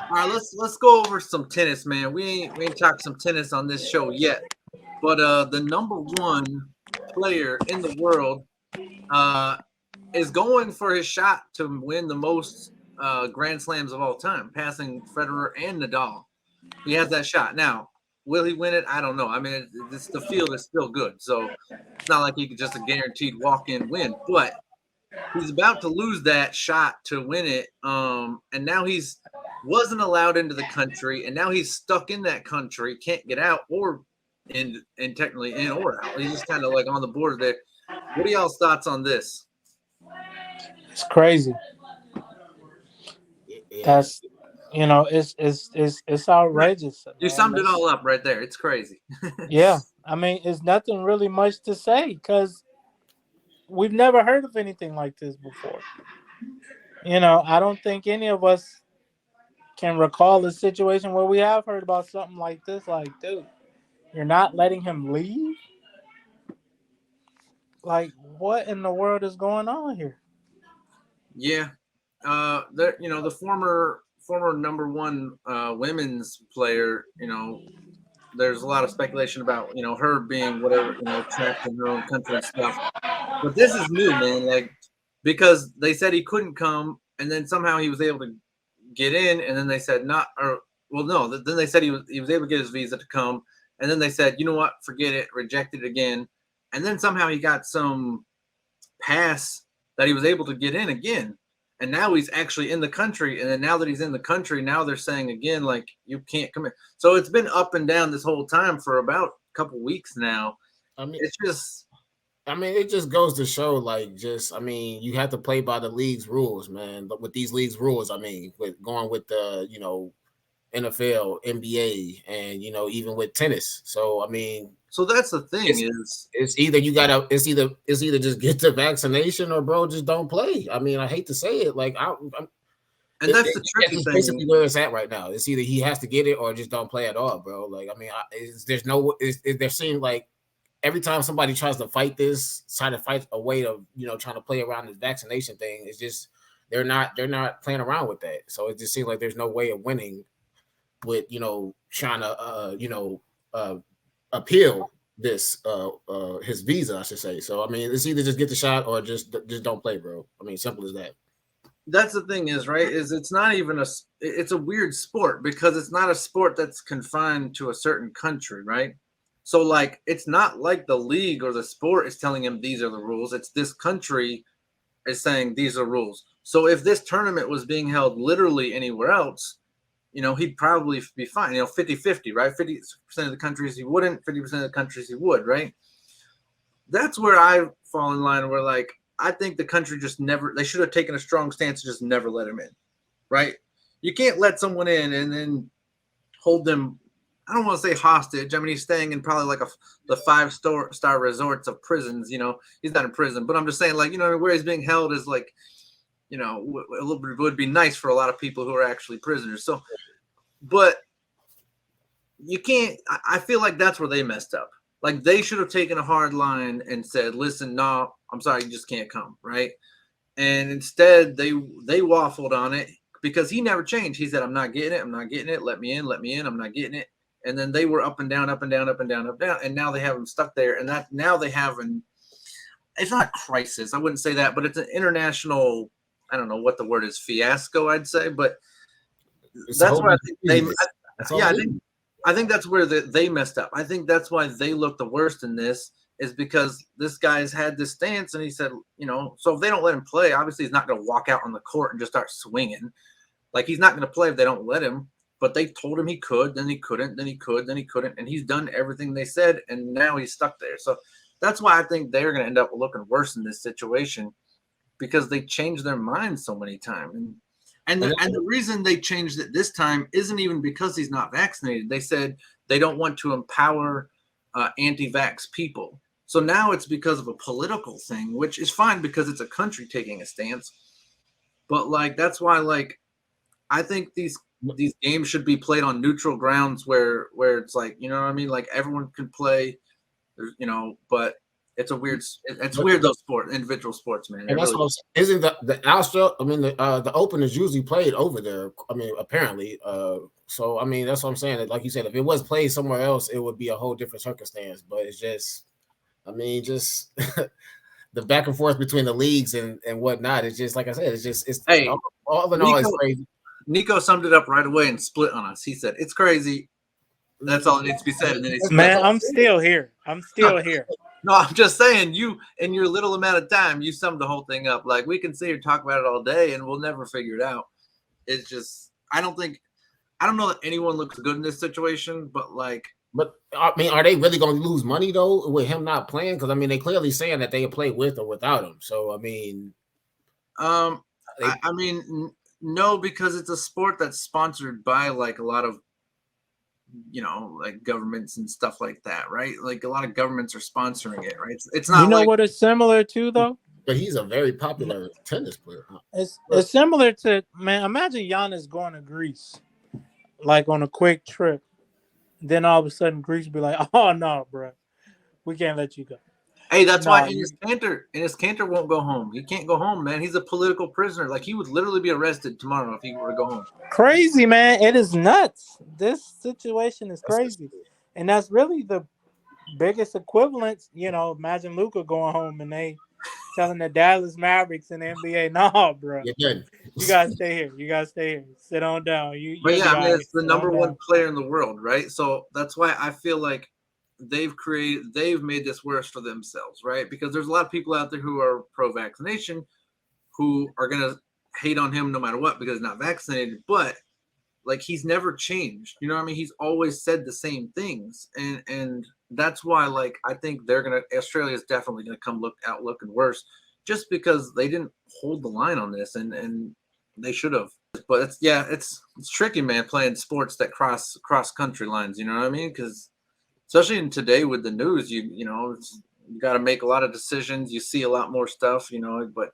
All right, let's go over some tennis, man. We ain't talked some tennis on this show yet, but the number one player in the world uh is going for his shot to win the most Grand Slams of all time, passing Federer and Nadal. He has that shot. Now, will he win it? I don't know. I mean, the field is still good, so it's not like he could just a guaranteed walk-in win. But he's about to lose that shot to win it. And now he's wasn't allowed into the country, and now he's stuck in that country, can't get out or in and technically in or out. He's just kind of like on the border there. What are y'all's thoughts on this? It's crazy. Yeah, That's it's Right. outrageous, You man. summed it That's all up right there. It's crazy. yeah. I mean, it's nothing really much to say because we've never heard of anything like this before. I don't think any of us can recall a situation where we have heard about something like this. Like, dude, you're not letting him leave? Like, what in the world is going on here? Yeah. There, the former number one women's player, there's a lot of speculation about, her being whatever, trapped in her own country and stuff. But this is new, man. Like, because they said he couldn't come, and then somehow he was able to get in, and then they said not, or well, no. Then they said he was able to get his visa to come, and then they said, you know what, forget it, reject it again, and then somehow he got some pass that he was able to get in again, and now he's actually in the country, and then now that he's in the country, now they're saying again like you can't come in. So it's been up and down this whole time for about a couple weeks now. I mean, It's just it just goes to show, like, you have to play by the league's rules, man. But with these league's rules, with going with the, NFL, NBA, and even with tennis. So so that's the thing it's is it's either just get the vaccination or bro, just don't play. I hate to say it, like and that's the tricky that's thing. basically where it's at right now. It's either he has to get it or just don't play at all, bro. Like there's no, there seems like every time somebody tries to fight this, try to fight a way of trying to play around this vaccination thing, it's just they're not playing around with that. So it just seems like there's no way of winning with trying to uh appeal this his visa, I should say. So it's either just get the shot or just don't play, bro. Simple as that. That's the thing is right is it's not even it's a weird sport because it's not a sport that's confined to a certain country, right? So like it's not like the league or the sport is telling him these are the rules. It's this country is saying these are rules. So if this tournament was being held literally anywhere else, he'd probably be fine. 50-50, right? 50% of the countries he wouldn't, 50% of the countries he would, right? That's where I fall in line where like I think the country just never they should have taken a strong stance to just never let him in. Right? You can't let someone in and then hold them. I don't want to say hostage. I mean, he's staying in probably like the five-star resorts of prisons. He's not in prison, but I'm just saying, like, where he's being held is like, a little bit would be nice for a lot of people who are actually prisoners. So, but you can't. I feel like that's where they messed up. Like they should have taken a hard line and said, "Listen, no, I'm sorry, you just can't come." Right? And instead, they waffled on it because he never changed. He said, "I'm not getting it. I'm not getting it. Let me in. Let me in. I'm not getting it." And then they were up and down, up and down, up and down, up and down, and now they have him stuck there. And that now they have an it's not a crisis. I wouldn't say that, but it's an international. I don't know what the word is, fiasco. I'd say, but It's a that's whole where I bunch of think idiots. That's all yeah, it is. I think that's where they messed up. I think that's why they look the worst in this is because this guy's had this stance and he said, so if they don't let him play, obviously he's not going to walk out on the court and just start swinging. Like he's not going to play if they don't let him. But they told him he could, then he couldn't, then he could, then he couldn't, and he's done everything they said, and now he's stuck there. So that's why I think they're going to end up looking worse in this situation because they changed their minds so many times. And And the reason they changed it this time isn't even because he's not vaccinated. They said they don't want to empower anti-vax people. So now it's because of a political thing, which is fine because it's a country taking a stance. But like that's why like I think these games should be played on neutral grounds where it's like, you know what I mean? Like everyone can play, but It's a weird. It's But- weird those individual sports, man. It And that's really what I'm saying. Isn't the Australia? I mean, the Open is usually played over there. I mean, apparently. So I mean, that's what I'm saying. Like you said, if it was played somewhere else, it would be a whole different circumstance. But it's just, I mean, just the back and forth between the leagues and whatnot. It's just like I said. It's Hey, all in all, it's crazy. Nico summed it up right away and split on us. He said, "It's crazy." That's all that needs to be said. And then he split. Man, I'm still here. I'm still here. No, I'm just saying, you in your little amount of time, you summed the whole thing up. Like, we can sit here and talk about it all day, and we'll never figure it out. It's just, I don't know that anyone looks good in this situation, but like, But I mean, are they really going to lose money though with him not playing? Because I mean, they clearly saying that they play with or without him. So I mean, I mean, no, because it's a sport that's sponsored by like a lot of, like governments and stuff like that, right? Like a lot of governments are sponsoring it, right? It's not. You know like, what it's similar to though? but he's a very popular tennis player. Huh? It's similar to, man. Imagine Giannis going to Greece, like on a quick trip. Then all of a sudden, Greece be like, "Oh no, bro, we can't let you go." Hey, that's No, why Enes Kanter won't go home. He can't go home, man. He's a political prisoner. Like, he would literally be arrested tomorrow if he were to go home. Crazy, man. It is nuts. This situation is crazy, and that's really the biggest equivalence. Imagine Luka going home and they telling the Dallas Mavericks in the NBA, "No, bro, You're good. you gotta stay here. You gotta stay here. Sit on down." But yeah, I mean, it's the Sit number on one down. player in the world, right? So that's why I feel like they've made this worse for themselves, right? Because there's a lot of people out there who are pro-vaccination who are gonna hate on him no matter what because he's not vaccinated. But like, he's never changed. You know what I mean? He's always said the same things, and that's why, like, I think Australia's definitely gonna come looking worse, just because they didn't hold the line on this, and they should have. But it's tricky, man, playing sports that cross country lines. You know what I mean? Because especially in today with the news, you got to make a lot of decisions. You see a lot more stuff, but